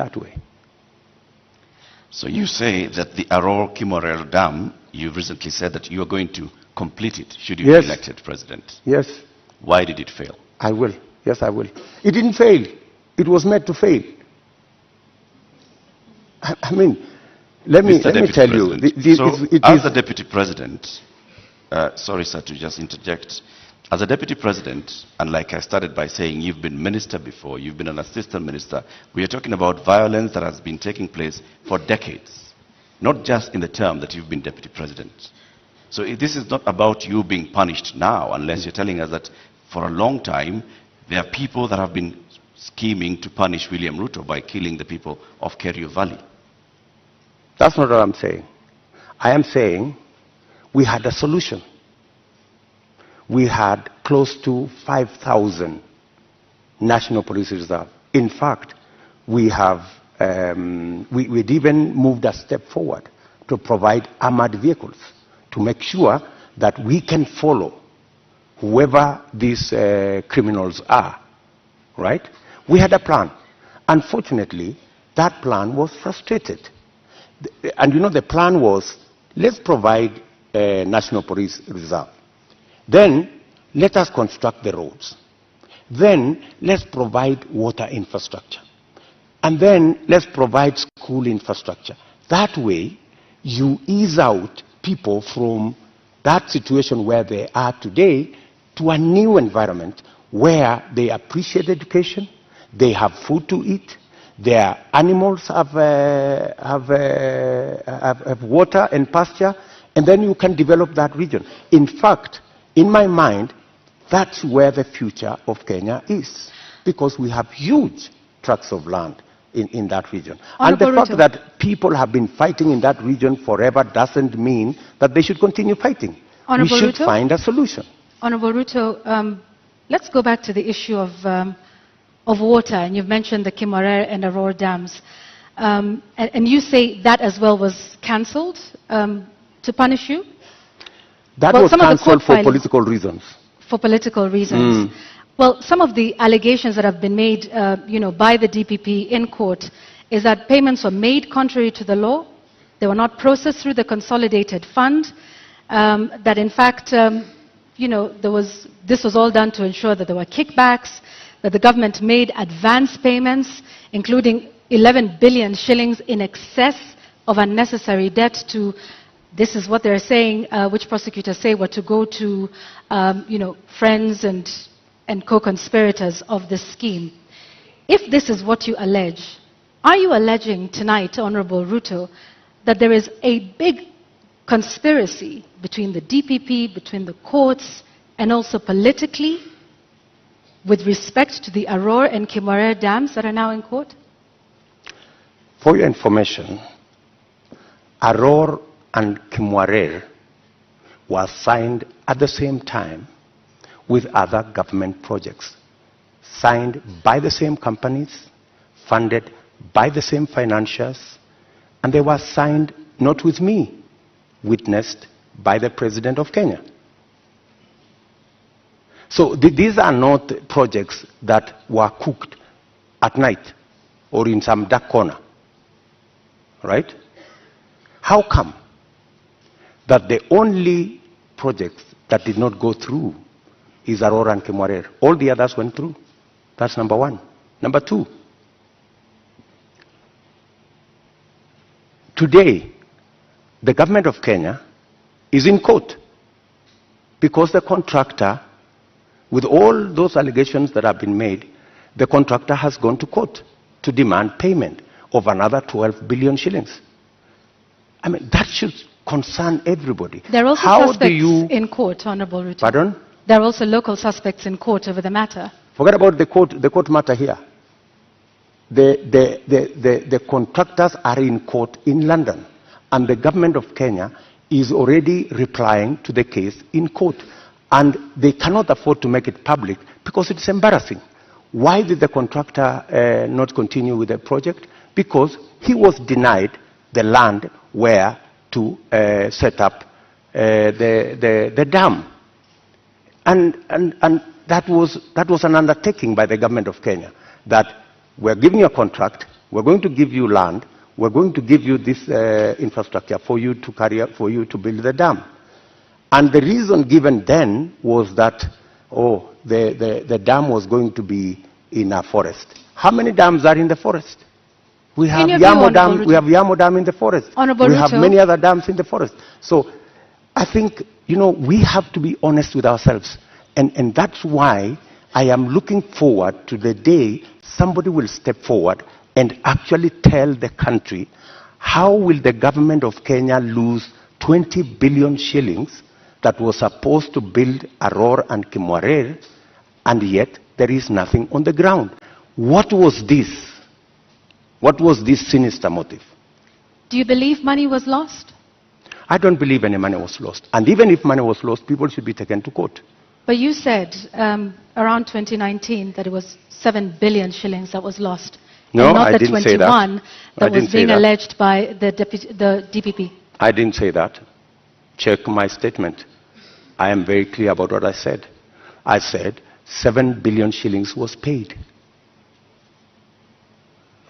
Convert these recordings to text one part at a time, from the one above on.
that way. So you say that the Arror and Kimwarer Dam, you've recently said that you are going to complete it should you be elected president. Yes. Why did it fail? I will. Yes, I will. It didn't fail. It was meant to fail. I mean, let me tell you. As the Deputy President, sorry, sir, to just interject. As a Deputy President, and like I started by saying, you've been minister before, you've been an assistant minister, we are talking about violence that has been taking place for decades, not just in the term that you've been Deputy President. So this is not about you being punished now, unless you're telling us that for a long time, there are people that have been scheming to punish William Ruto by killing the people of Kerio Valley. That's not what I'm saying. I am saying we had a solution. We had close to 5,000 National Police Reserve. In fact, we'd even moved a step forward to provide armored vehicles to make sure that we can follow whoever these criminals are, right? We had a plan. Unfortunately, that plan was frustrated. And you know, the plan was, let's provide a National Police Reserve. Then, let us construct the roads. Then, let's provide water infrastructure. And then, let's provide school infrastructure. That way, you ease out people from that situation where they are today to a new environment where they appreciate education, they have food to eat, their animals have water and pasture, and then you can develop that region. In fact, in my mind, that's where the future of Kenya is, because we have huge tracts of land in that region. And the fact that people have been fighting in that region forever doesn't mean that they should continue fighting. We should find a solution. Honorable Ruto, let's go back to the issue of water, and you've mentioned the Kimwarer and Arror dams. And you say that as well was cancelled to punish you? That was cancelled for political reasons. For political reasons. Well, some of the allegations that have been made by the DPP in court is that payments were made contrary to the law, they were not processed through the consolidated fund, that in fact, this was all done to ensure that there were kickbacks, that the government made advance payments, including 11 billion shillings in excess of unnecessary debt to, this is what they're saying, which prosecutors say were to go to, friends and co-conspirators of this scheme. If this is what you allege, are you alleging tonight, Honorable Ruto, that there is a big conspiracy between the DPP, between the courts, and also politically, with respect to the Arror and Kimwarer dams that are now in court? For your information, Arror and Kimwarer was signed at the same time with other government projects, signed by the same companies, funded by the same financiers, and they were signed not with me, witnessed by the President of Kenya. So these are not projects that were cooked at night or in some dark corner, right? How come that the only projects that did not go through is Arror and Kimwarer? All the others went through. That's number one. Number two, today, the government of Kenya is in court because the contractor, with all those allegations that have been made, the contractor has gone to court to demand payment of another 12 billion shillings. I mean, that should concern everybody. There are also suspects in court, Honorable Ruto. Pardon? There are also local suspects in court over the matter. Forget about the court matter here. The contractors are in court in London, and the government of Kenya is already replying to the case in court. And they cannot afford to make it public because it's embarrassing. Why did the contractor not continue with the project? Because he was denied the land where to set up the dam. And that was an undertaking by the government of Kenya, that we're giving you a contract, we're going to give you land, we're going to give you this infrastructure for you to carry out, for you to build the dam. And the reason given then was that, the dam was going to be in a forest. How many dams are in the forest? We have Yamo Dam in the forest. We have many other dams in the forest. So I think, we have to be honest with ourselves. And that's why I am looking forward to the day somebody will step forward and actually tell the country how will the government of Kenya lose 20 billion shillings that was supposed to build Arror and Kimwarer, and yet there is nothing on the ground. What was this? What was this sinister motive? Do you believe money was lost? I don't believe any money was lost. And even if money was lost, people should be taken to court. But you said around 2019 that it was 7 billion shillings that was lost. No, and not I the didn't 21 say that. that was being alleged by the DPP. I didn't say that. Check my statement. I am very clear about what I said. I said 7 billion shillings was paid.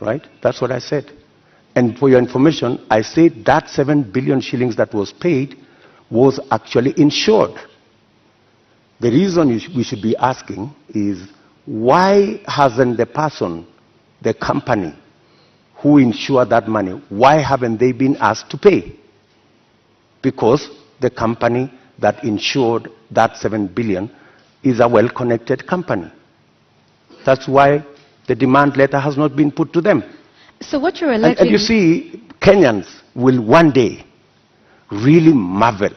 Right? That's what I said. And for your information, I said that 7 billion shillings that was paid was actually insured. The reason we should be asking is, why hasn't the person, the company who insured that money, why haven't they been asked to pay? Because the company that insured that 7 billion is a well-connected company. That's why the demand letter has not been put to them. So what you're alleging... And you see, Kenyans will one day really marvel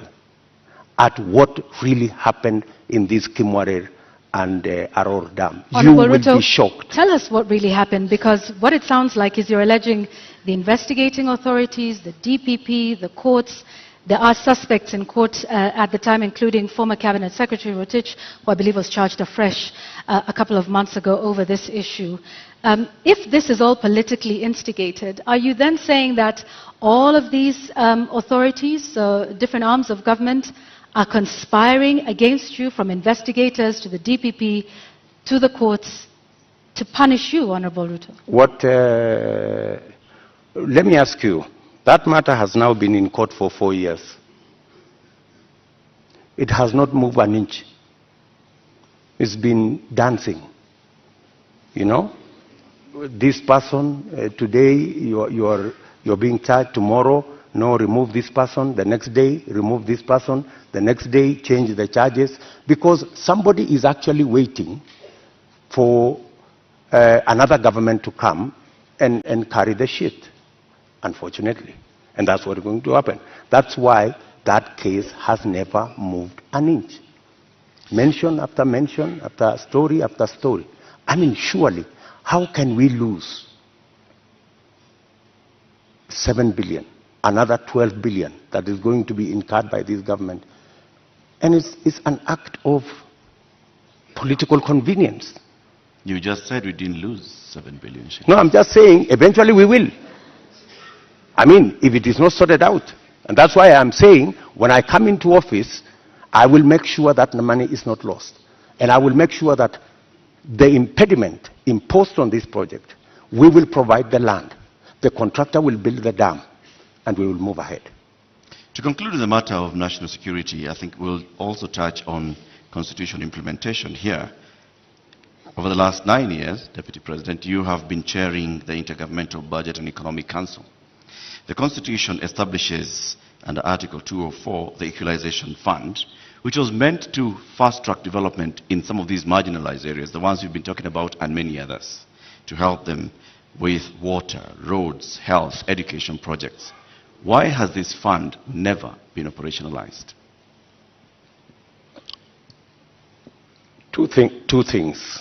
at what really happened in this Kimwarer and Arror Dam. You will be shocked. Tell us what really happened, because what it sounds like is you're alleging the investigating authorities, the DPP, the courts. There are suspects in court at the time, including former Cabinet Secretary Rotich, who I believe was charged afresh a couple of months ago over this issue. If this is all politically instigated, are you then saying that all of these authorities, different arms of government, are conspiring against you, from investigators to the DPP to the courts, to punish you, Honorable Ruto? Let me ask you. That matter has now been in court for 4 years. It has not moved an inch. It's been dancing. This person, today you're being charged, tomorrow, no, remove this person, the next day, remove this person, the next day, change the charges, because somebody is actually waiting for another government to come and carry the shit, unfortunately. And that's what's going to happen. That's why that case has never moved an inch. Mention after mention, after story after story. I mean, surely, how can we lose 7 billion, another 12 billion that is going to be incurred by this government? And it's an act of political convenience. You just said we didn't lose 7 billion. No, I'm just saying eventually we will. I mean, if it is not sorted out. And that's why I'm saying, when I come into office, I will make sure that the money is not lost. And I will make sure that the impediment imposed on this project, we will provide the land. The contractor will build the dam, and we will move ahead. To conclude the matter of national security, I think we'll also touch on constitution implementation here. Over the last 9 years, Deputy President, you have been chairing the Intergovernmental Budget and Economic Council. The Constitution establishes, under Article 204, the Equalization Fund, which was meant to fast-track development in some of these marginalized areas, the ones we've been talking about, and many others, to help them with water, roads, health, education projects. Why has this fund never been operationalized? Two things.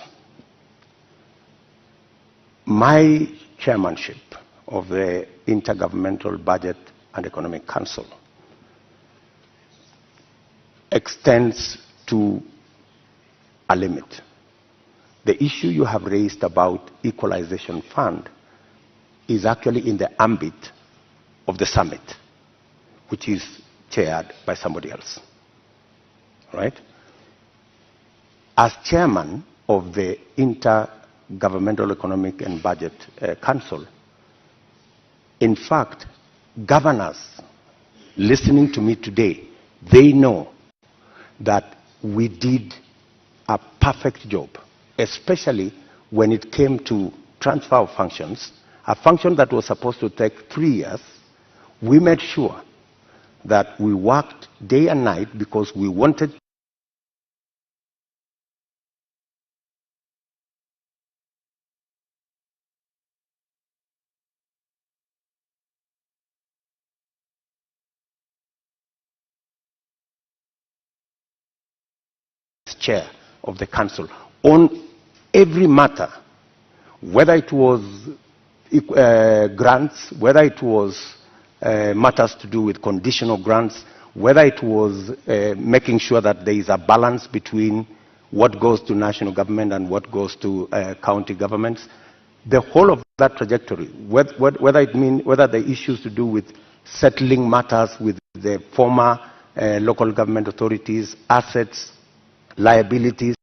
My chairmanship of the Intergovernmental Budget and Economic Council extends to a limit. The issue you have raised about Equalization Fund is actually in the ambit of the summit, which is chaired by somebody else. Right? As chairman of the Intergovernmental Economic and Budget Council, In fact, governors listening to me today, they know that we did a perfect job, especially when it came to transfer of functions, a function that was supposed to take 3 years. We made sure that we worked day and night because we wanted chair of the council on every matter, whether it was grants, whether it was matters to do with conditional grants, whether it was making sure that there is a balance between what goes to national government and what goes to county governments. The whole of that trajectory, whether the issues to do with settling matters with the former local government authorities, assets, liabilities.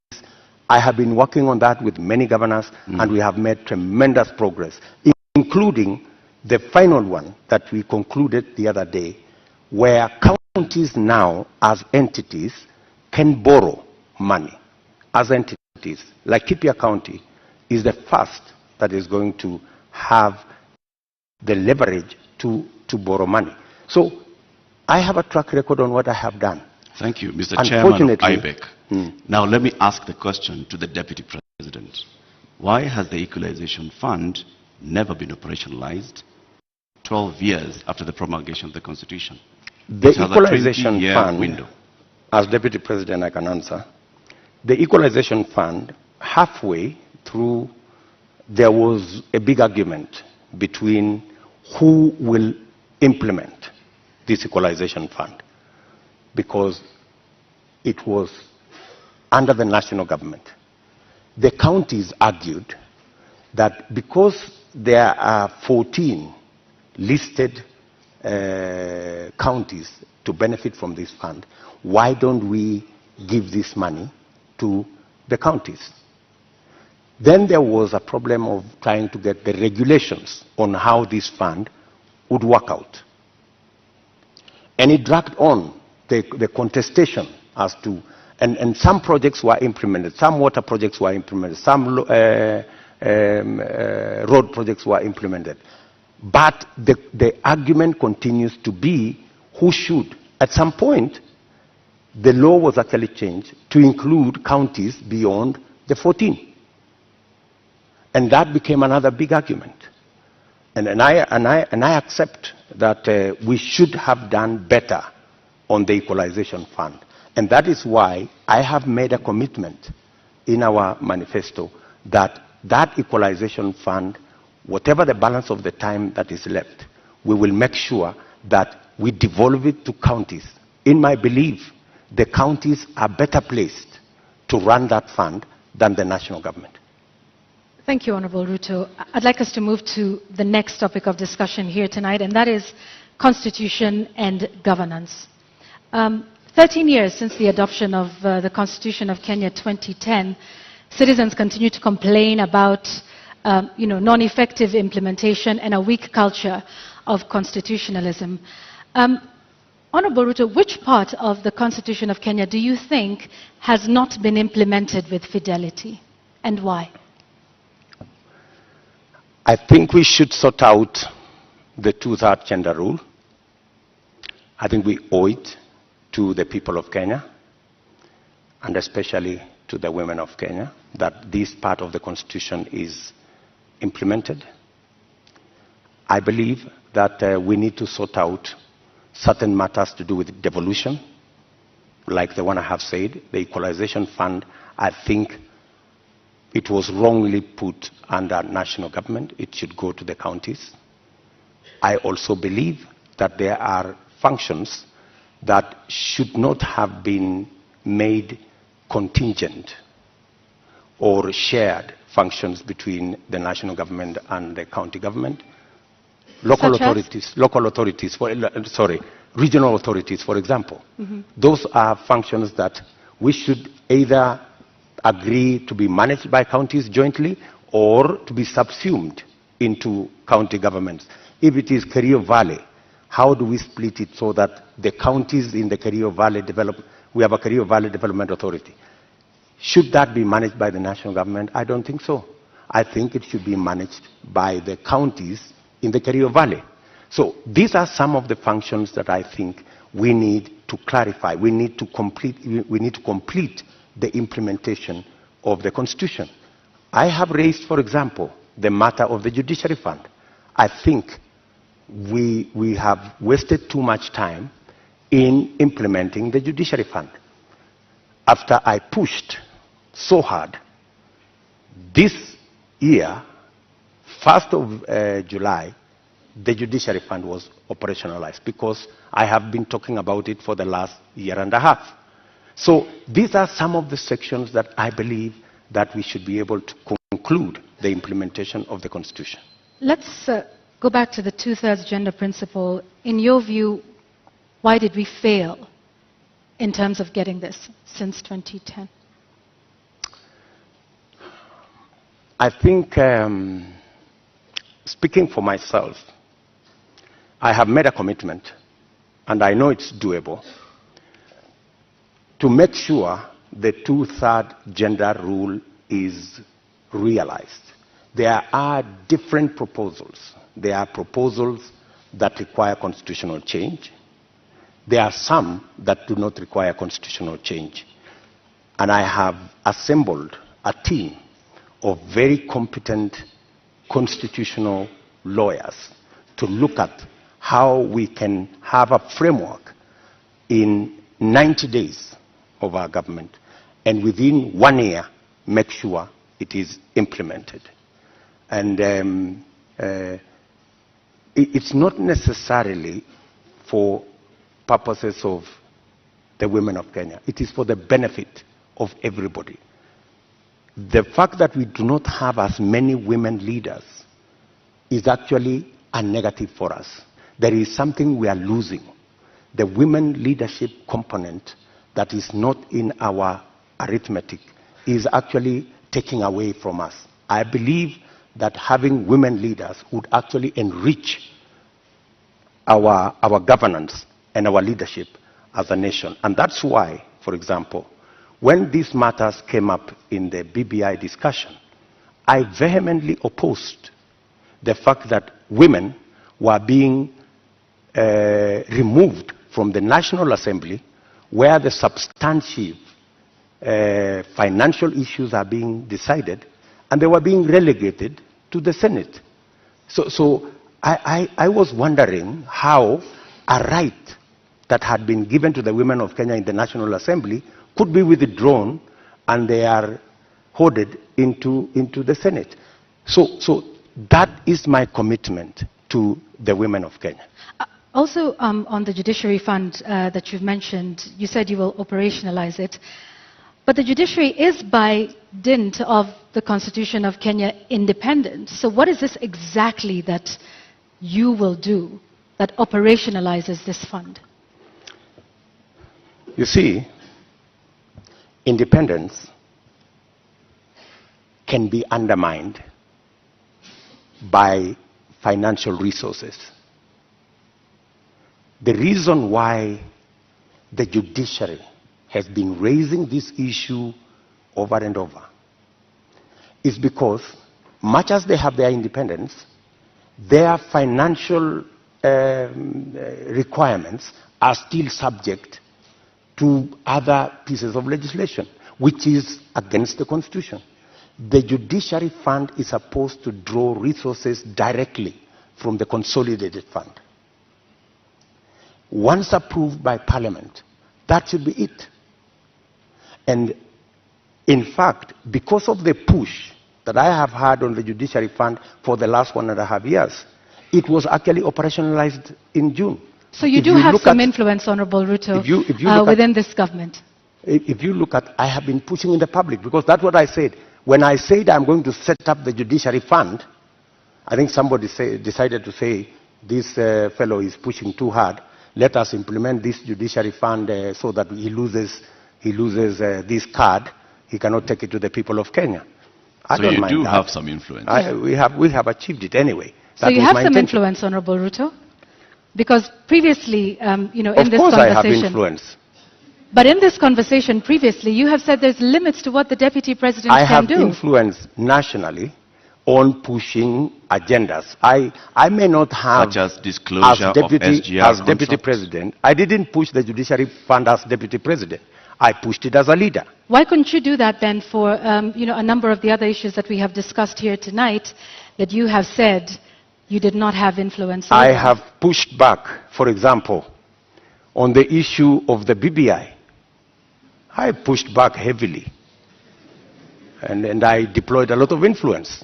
I have been working on that with many governors, and we have made tremendous progress, including the final one that we concluded the other day, where counties now, as entities, can borrow money. As entities, like Kipia County is the first that is going to have the leverage to borrow money. So I have a track record on what I have done. Thank you, Mr. Chairman of IBEC. Now let me ask the question to the Deputy President. Why has the Equalization Fund never been operationalized 12 years after the promulgation of the Constitution? The Equalization Fund, as Deputy President I can answer, the Equalization Fund, halfway through, there was a big argument between who will implement this Equalization Fund, because it was under the national government. The counties argued that because there are 14 listed counties to benefit from this fund, why don't we give this money to the counties? Then there was a problem of trying to get the regulations on how this fund would work out. And it dragged on the contestation as to, and some projects were implemented, some water projects were implemented, some road projects were implemented. But the argument continues to be who should. At some point, the law was actually changed to include counties beyond the 14. And that became another big argument. And I accept that we should have done better on the Equalization Fund. And that is why I have made a commitment in our manifesto that that Equalization Fund, whatever the balance of the time that is left, we will make sure that we devolve it to counties. In my belief, the counties are better placed to run that fund than the national government. Thank you, Honorable Ruto. I'd like us to move to the next topic of discussion here tonight, and that is constitution and governance. 13 years since the adoption of the Constitution of Kenya 2010, citizens continue to complain about non-effective implementation and a weak culture of constitutionalism. Honorable Ruto, which part of the Constitution of Kenya do you think has not been implemented with fidelity, and why? I think we should sort out the two-third gender rule. I think we owe it to the people of Kenya, and especially to the women of Kenya, that this part of the Constitution is implemented. I believe that we need to sort out certain matters to do with devolution, like the one I have said, the Equalization Fund. I think it was wrongly put under national government. It should go to the counties. I also believe that there are functions that should not have been made contingent or shared functions between the national government and the county government. Local authorities, regional authorities, for example. Those are functions that we should either agree to be managed by counties jointly or to be subsumed into county governments. If it is Kerio Valley, how do we split it so that the counties in the Kerio Valley develop? We have a Kerio Valley Development Authority. Should that be managed by the national government? I don't think so. I think it should be managed by the counties in the Kerio Valley. So these are some of the functions that I think we need to clarify. We need to complete the implementation of the Constitution. I have raised, for example, the matter of the Judiciary Fund. I think we have wasted too much time in implementing the Judiciary Fund. After I pushed so hard, this year, 1st of July, the Judiciary Fund was operationalized because I have been talking about it for the last year and a half. So these are some of the sections that I believe that we should be able to conclude the implementation of the Constitution. Let's go back to the two-thirds gender principle. In your view, why did we fail in terms of getting this since 2010? I think, speaking for myself, I have made a commitment, and I know it's doable, to make sure the two-thirds gender rule is realized. There are different proposals. There are proposals that require constitutional change. There are some that do not require constitutional change. And I have assembled a team of very competent constitutional lawyers to look at how we can have a framework in 90 days of our government, and within 1 year, make sure it is implemented. And it's not necessarily for purposes of the women of Kenya. It is for the benefit of everybody. The fact that we do not have as many women leaders is actually a negative for us. There is something we are losing. The women leadership component that is not in our arithmetic is actually taking away from us. I believe that having women leaders would actually enrich our governance and our leadership as a nation. And that's why, for example, when these matters came up in the BBI discussion, I vehemently opposed the fact that women were being removed from the National Assembly, where the substantive financial issues are being decided, and they were being relegated to the Senate. So I was wondering how a right that had been given to the women of Kenya in the National Assembly could be withdrawn and they are hoarded into the Senate. So that is my commitment to the women of Kenya. Also, on the Judiciary Fund that you've mentioned, you said you will operationalize it. But the judiciary is by dint of the Constitution of Kenya independent. So what is this exactly that you will do that operationalizes this fund? You see, independence can be undermined by financial resources. The reason why the judiciary has been raising this issue over and over is because, much as they have their independence, their financial requirements are still subject to other pieces of legislation, which is against the Constitution. The Judiciary Fund is supposed to draw resources directly from the Consolidated Fund. Once approved by Parliament, that should be it. And in fact, because of the push that I have had on the Judiciary Fund for the last 1.5 years, it was actually operationalized in June. So you do have some influence, Honorable Ruto, within this government? If you look at, I have been pushing in the public, because that's what I said. When I said I'm going to set up the Judiciary Fund, I think somebody decided to say, this fellow is pushing too hard. Let us implement this Judiciary Fund so that he loses this card. He cannot take it to the people of Kenya. I so don't you mind do that. have some influence. We have achieved it anyway. So you have some influence, Honorable Ruto? Because previously, in this conversation... Of course I have influence. But in this conversation previously, you have said there's limits to what the Deputy President can do. I have influence nationally on pushing agendas. I may not have... Such as disclosure of SGR as Deputy President. I didn't push the Judiciary Fund as Deputy President. I pushed it as a leader. Why couldn't you do that then for a number of the other issues that we have discussed here tonight that you have said you did not have influence over? I have pushed back, for example, on the issue of the BBI. I pushed back heavily. And I deployed a lot of influence.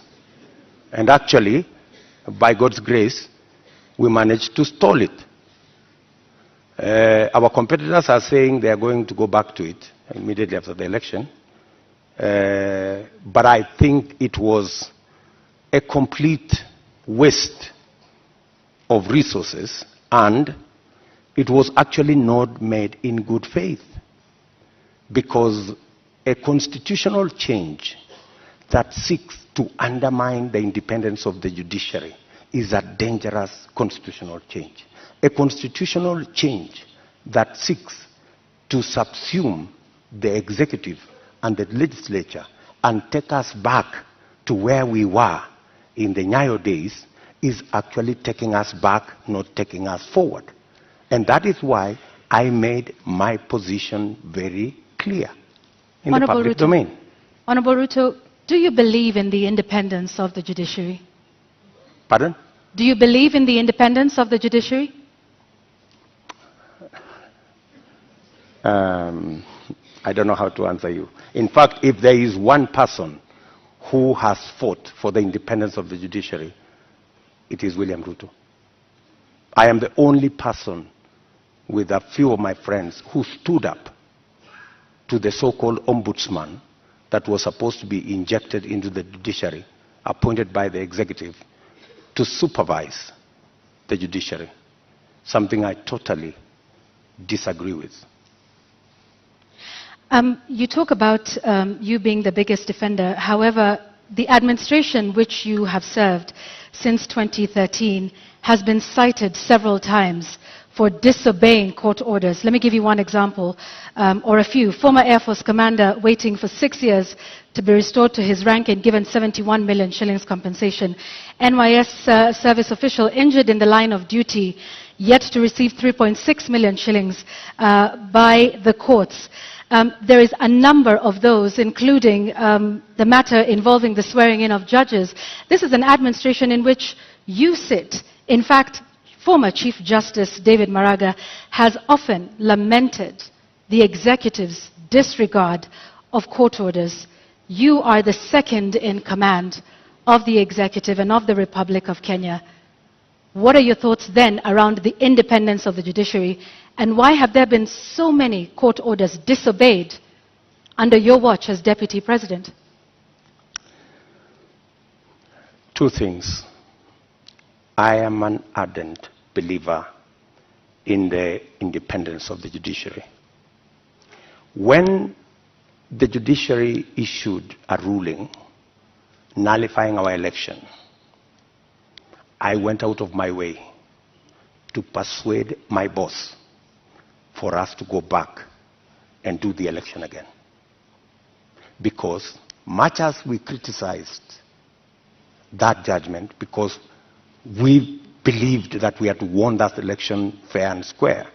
And actually, by God's grace, we managed to stall it. Our competitors are saying they are going to go back to it immediately after the election. But I think it was a complete waste of resources, and it was actually not made in good faith, because a constitutional change that seeks to undermine the independence of the judiciary is a dangerous constitutional change. A constitutional change that seeks to subsume the executive and the legislature and take us back to where we were in the Nyayo days is actually taking us back, not taking us forward. And that is why I made my position very clear in the public domain. Honorable Ruto, do you believe in the independence of the judiciary? Pardon? Do you believe in the independence of the judiciary? I don't know how to answer you. In fact, if there is one person who has fought for the independence of the judiciary, it is William Ruto. I am the only person with a few of my friends who stood up to the so-called ombudsman that was supposed to be injected into the judiciary, appointed by the executive to supervise the judiciary, something I totally disagree with. You talk about you being the biggest defender. However, the administration which you have served since 2013 has been cited several times for disobeying court orders. Let me give you one example, or a few. Former Air Force commander waiting for 6 years to be restored to his rank and given 71 million shillings compensation. NYS service official injured in the line of duty, yet to receive 3.6 million shillings by the courts. There is a number of those, including the matter involving the swearing in of judges. This is an administration in which you sit. In fact, former Chief Justice David Maraga has often lamented the executive's disregard of court orders. You are the second in command of the executive and of the Republic of Kenya. What are your thoughts then around the independence of the judiciary, and why have there been so many court orders disobeyed under your watch as Deputy President? Two things. I am an ardent believer in the independence of the judiciary. When the judiciary issued a ruling nullifying our election, I went out of my way to persuade my boss for us to go back and do the election again. Because much as we criticized that judgment, because we believed that we had won that election fair and square,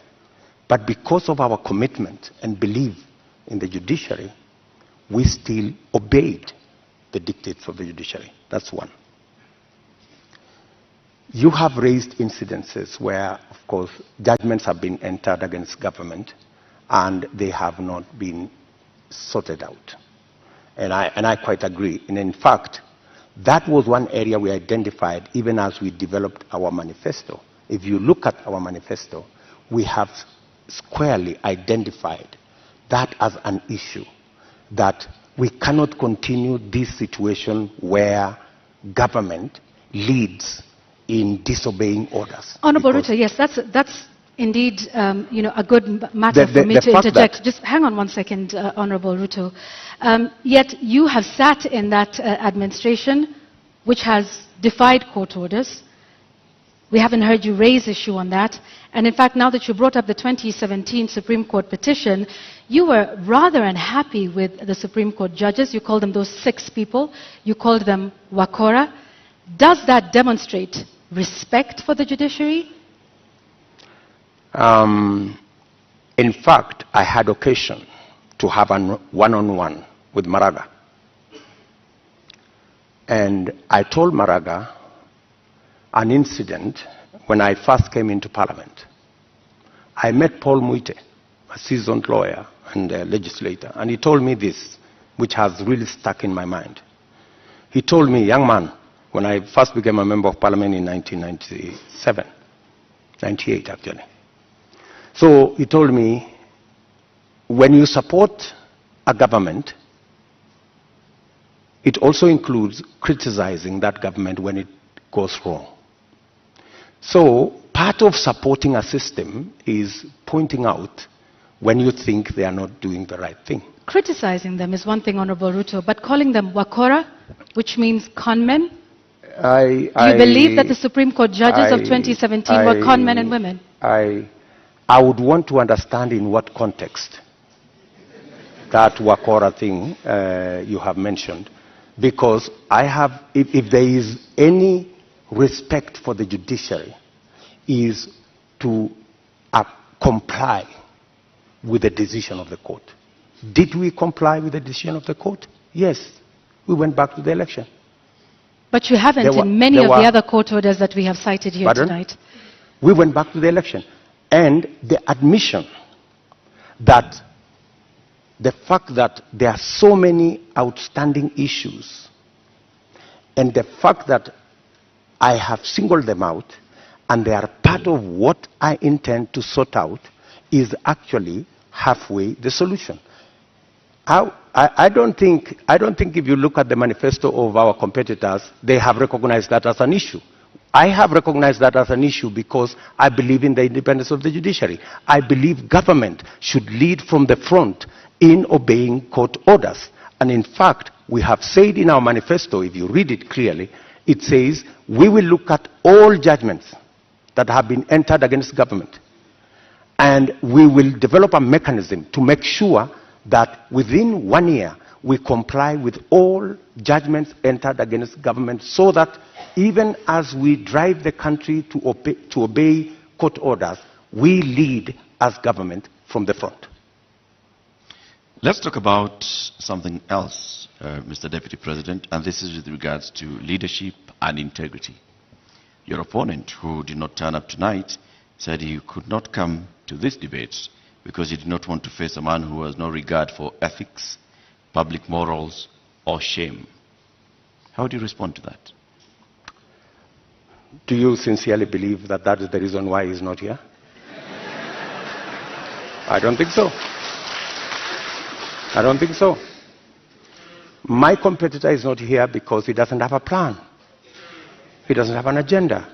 but because of our commitment and belief in the judiciary, we still obeyed the dictates of the judiciary. That's one. You have raised incidences where, of course, judgments have been entered against government and they have not been sorted out. And I quite agree. And in fact, that was one area we identified even as we developed our manifesto. If you look at our manifesto, we have squarely identified that as an issue, that we cannot continue this situation where government leads in disobeying orders. Honorable Ruto, yes, that's indeed a good matter for me to interject. Just hang on one second, Honorable Ruto. Yet you have sat in that administration which has defied court orders, We haven't heard you raise issue on that. And in fact, now that you brought up the 2017 Supreme Court petition, you were rather unhappy with the Supreme Court judges. You called them those 6 people. You called them wakora. Does that demonstrate respect for the judiciary? In fact, I had occasion to have a one-on-one with Maraga. And I told Maraga an incident when I first came into Parliament. I met Paul Muite, a seasoned lawyer and a legislator, and he told me this, which has really stuck in my mind. He told me, young man, when I first became a member of Parliament in 1997, 98 actually. So he told me, when you support a government, it also includes criticizing that government when it goes wrong. So part of supporting a system is pointing out when you think they are not doing the right thing. Criticizing them is one thing, Honorable Ruto, but calling them wakora, which means conmen? You believe that the Supreme Court judges of 2017 were conmen and women? I would want to understand in what context that wakora thing you have mentioned, because I have, if there is any respect for the judiciary, is to comply with the decision of the court. Did we comply with the decision of the court? Yes. We went back to the election. But you haven't in many of the other court orders that we have cited here tonight. We went back to the election. And the admission that the fact that there are so many outstanding issues, and the fact that I have singled them out and they are part of what I intend to sort out, is actually halfway the solution. I don't think if you look at the manifesto of our competitors, they have recognized that as an issue. I have recognized that as an issue because I believe in the independence of the judiciary. I believe government should lead from the front in obeying court orders. And in fact, we have said in our manifesto, if you read it clearly, it says we will look at all judgments that have been entered against government. And we will develop a mechanism to make sure that within 1 year, we comply with all judgments entered against government, so that even as we drive the country to obey court orders, we lead as government from the front. Let's talk about something else, Mr. Deputy President, and this is with regards to leadership and integrity. Your opponent, who did not turn up tonight, said he could not come to this debate because he did not want to face a man who has no regard for ethics, public morals, or shame. How do you respond to that? Do you sincerely believe that that is the reason why he's not here? I don't think so. I don't think so. My competitor is not here because he doesn't have a plan. He doesn't have an agenda.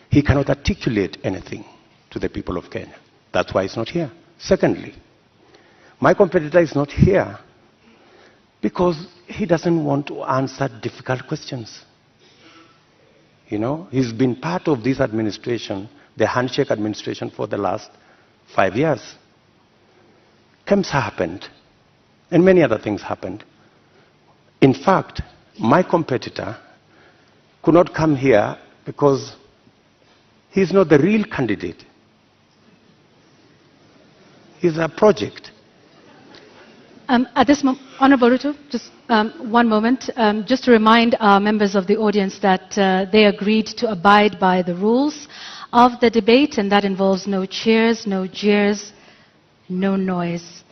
He cannot articulate anything to the people of Kenya. That's why he's not here. Secondly, my competitor is not here because he doesn't want to answer difficult questions. You know, he's been part of this administration, the handshake administration, for the last 5 years. KEMS happened, and many other things happened. In fact, my competitor could not come here because he's not the real candidate. He's a project. At this moment, Honorable Ruto, just one moment, just to remind our members of the audience that they agreed to abide by the rules of the debate, and that involves no cheers, no jeers, no noise.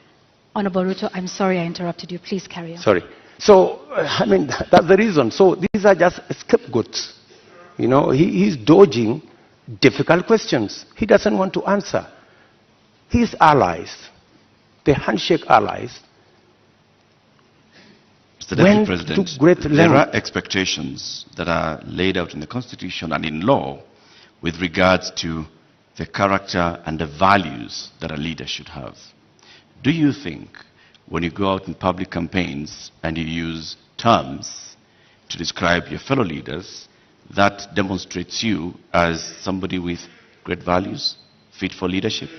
Honorable Ruto, I'm sorry I interrupted you. Please carry on. Sorry. So, I mean, that's the reason. So these are just scapegoats. You know, he's dodging difficult questions. He doesn't want to answer. His allies, the handshake allies, Mr. Deputy President, there are expectations that are laid out in the Constitution and in law with regards to the character and the values that a leader should have. Do you think when you go out in public campaigns and you use terms to describe your fellow leaders that demonstrates you as somebody with great values, fit for leadership?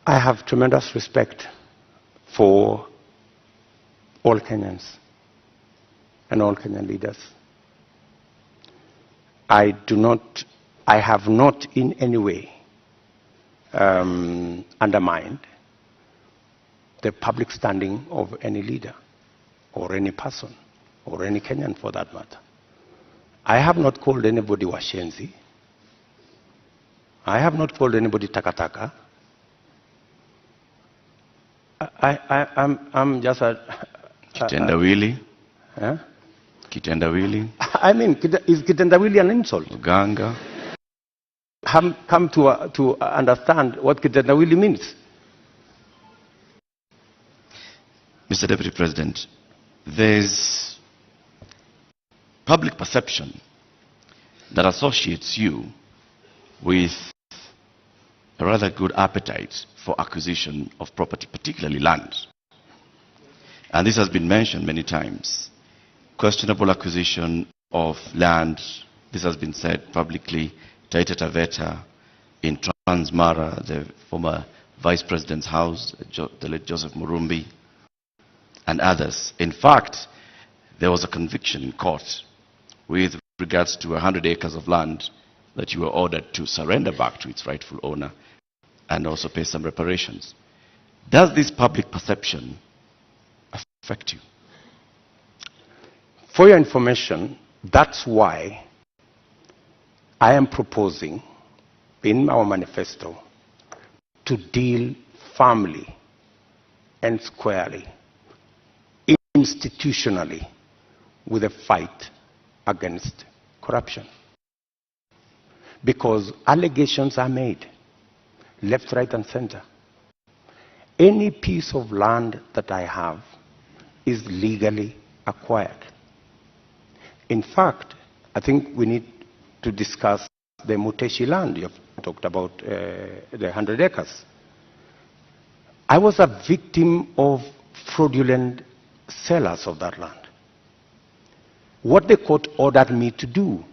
I have tremendous respect for all Kenyans and all Kenyan leaders. I have not in any way undermined the public standing of any leader or any person or any Kenyan for that matter. I have not called anybody washenzi. I have not called anybody takataka. I'm just a... Kitendawili? Huh? Kitendawili? I mean, is kitendawili an insult? Uganga? Come to understand what kitendawili means. Mr. Deputy President, there's public perception that associates you with a rather good appetite for acquisition of property, particularly land. And this has been mentioned many times. Questionable acquisition of land, this has been said publicly, Taita Taveta, in Transmara, the former Vice President's house, the late Joseph Murumbi, and others. In fact, there was a conviction in court with regards to 100 acres of land that you were ordered to surrender back to its rightful owner and also pay some reparations. Does this public perception affect you? For your information, that's why I am proposing in our manifesto to deal firmly and squarely, institutionally, with a fight against corruption. Because allegations are made, left, right, and center. Any piece of land that I have is legally acquired. In fact, I think we need to discuss the Muteshi land. You've talked about the 100 acres. I was a victim of fraudulent sellers of that land. What the court ordered me to do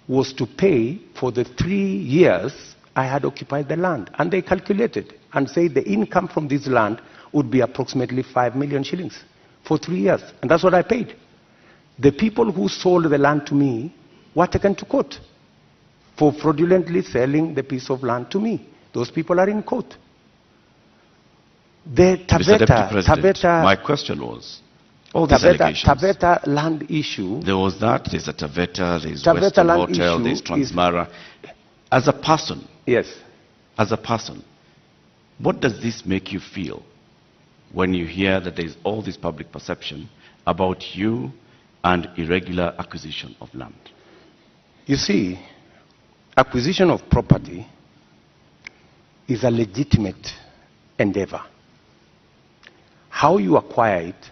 was to pay for the 3 years I had occupied the land. And they calculated and said the income from this land would be approximately 5 million shillings for 3 years. And that's what I paid. The people who sold the land to me were taken to court for fraudulently selling the piece of land to me. Those people are in court. The Taveta, my question was, all these allegations. Taveta land issue. There was that, there's a Taveta, there's Western Hotel, there's Transmara. As a person, yes. As a person, what does this make you feel when you hear that there's all this public perception about you and irregular acquisition of land? You see, acquisition of property is a legitimate endeavor. How you acquire it,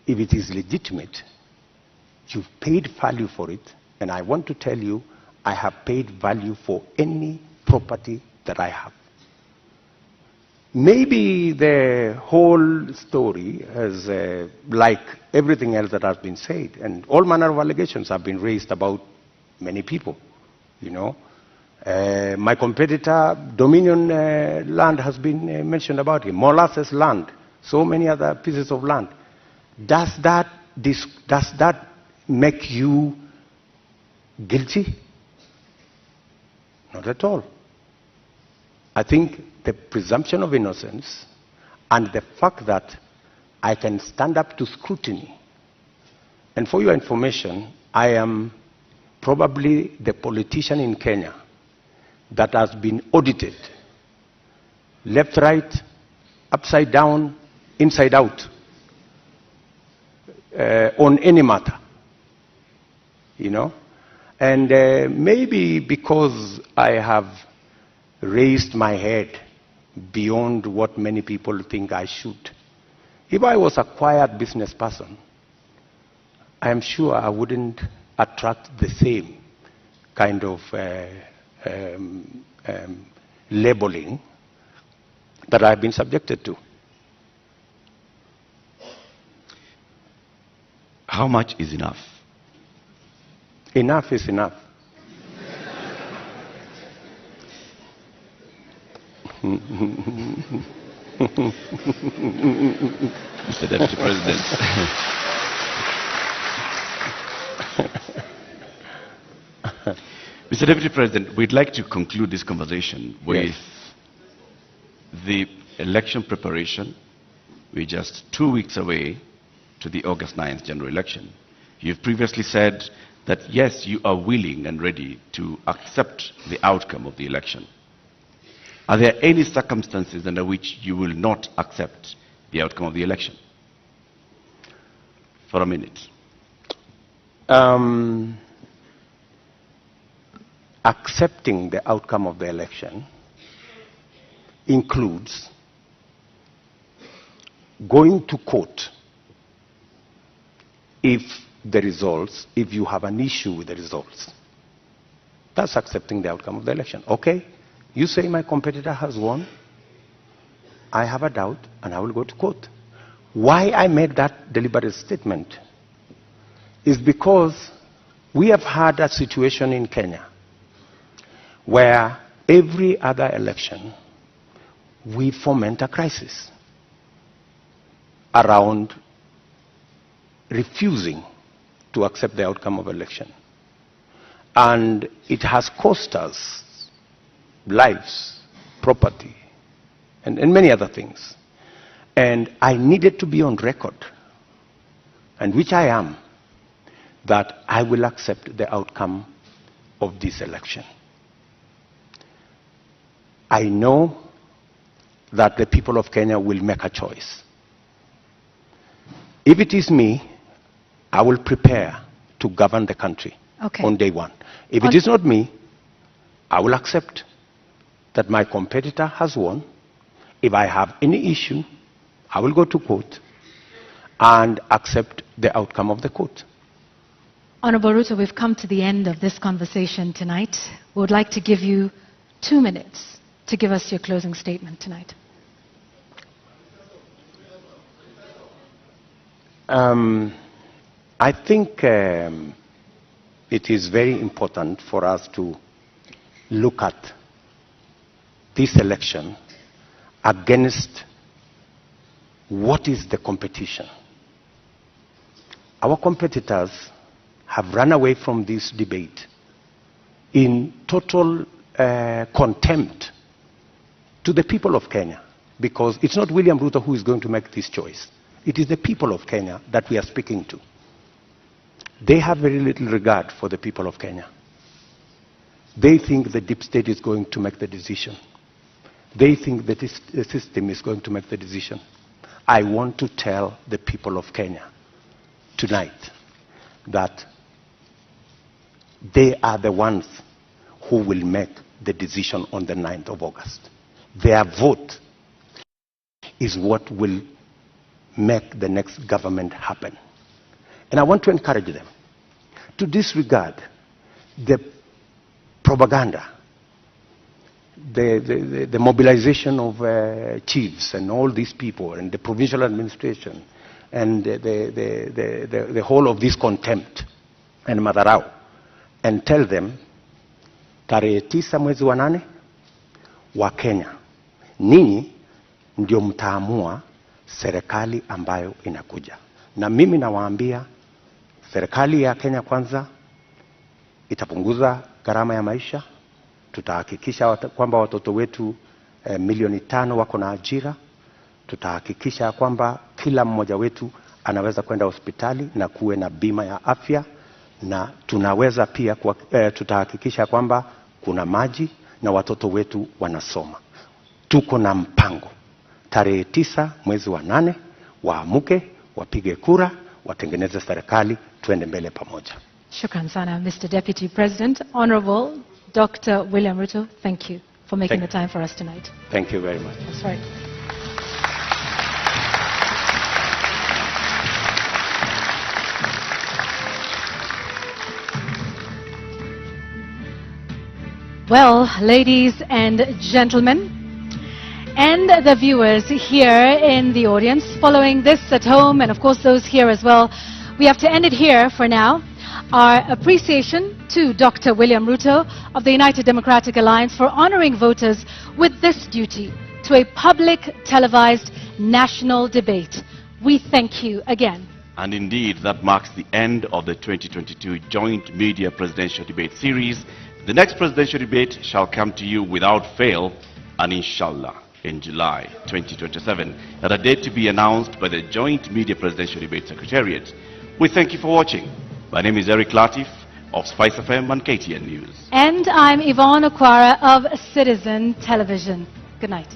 if it is legitimate, you've paid value for it, and I want to tell you, I have paid value for any property that I have. Maybe the whole story has, like everything else that has been said, and all manner of allegations have been raised about many people, you know. My competitor, Dominion land has been mentioned about him, Molasses land, so many other pieces of land. Does that make you guilty? Not at all. I think the presumption of innocence and the fact that I can stand up to scrutiny. And for your information, I am probably the politician in Kenya that has been audited, left, right, upside down, inside out, on any matter, you know. And maybe because I have raised my head beyond what many people think I should. If I was a quiet business person, I am sure I wouldn't attract the same kind of labeling that I've been subjected to. How much is enough? Enough is enough. Mr. Deputy President. Mr. Deputy President, we'd like to conclude this conversation with the election preparation. We're just 2 weeks away to the August 9th general election. You've previously said that, yes, you are willing and ready to accept the outcome of the election. Are there any circumstances under which you will not accept the outcome of the election? For a minute. Accepting the outcome of the election includes going to court if you have an issue with the results. That's accepting the outcome of the election. Okay, you say my competitor has won. I have a doubt and I will go to court. Why I made that deliberate statement is because we have had a situation in Kenya where every other election we foment a crisis around refusing to accept the outcome of election. And it has cost us lives, property, and many other things. And I needed to be on record, and which I am, that I will accept the outcome of this election. I know that the people of Kenya will make a choice. If it is me, I will prepare to govern the country on day one. If it is not me, I will accept that my competitor has won. If I have any issue, I will go to court and accept the outcome of the court. Honorable Ruto, we've come to the end of this conversation tonight. We would like to give you 2 minutes to give us your closing statement tonight. I think it is very important for us to look at this election against what is the competition. Our competitors have run away from this debate in total contempt to the people of Kenya, because it's not William Ruto who is going to make this choice. It is the people of Kenya that we are speaking to. They have very little regard for the people of Kenya. They think the deep state is going to make the decision. They think that the system is going to make the decision. I want to tell the people of Kenya tonight that they are the ones who will make the decision on the 9th of August. Their vote is what will make the next government happen. And I want to encourage them to disregard the propaganda, the mobilization of chiefs and all these people and the provincial administration and the whole of this contempt and madharau, and tell them tarehe 9 mwezi wa 8 wa Kenya, ninyi ndio mtaamua serikali ambayo inakuja. Na mimi nawaambia serikali ya Kenya Kwanza itapunguza gharama ya maisha. Tutahakikisha kwamba watoto wetu milioni 5 wako na ajira. Tutahakikisha kwamba kila mmoja wetu anaweza kwenda hospitali na kuwe na bima ya afya, na tunaweza pia tutahakikisha kwamba kuna maji na watoto wetu wanasoma. Tuko na mpango. Tarehe 9 mwezi wa 8 waamuke, wapige kura, watengeneze serikali, tuende mbele pamoja. Shukran sana, Mr. Deputy President. Honorable Dr. William Ruto, thank you for making the time for us tonight. Thank you very much. That's right. Well, ladies and gentlemen, and the viewers here in the audience, following this at home, and of course those here as well, we have to end it here for now. our appreciation to Dr. William Ruto of the United Democratic Alliance for honoring voters with this duty to a public televised national debate. We thank you again. And indeed, that marks the end of the 2022 Joint Media Presidential Debate Series. The next presidential debate shall come to you without fail, and inshallah, in July 2027, at a date to be announced by the Joint Media Presidential Debate Secretariat. We thank you for watching. My name is Eric Latif of Spice FM and KTN News. And I'm Yvonne Okwara of Citizen Television. Good night.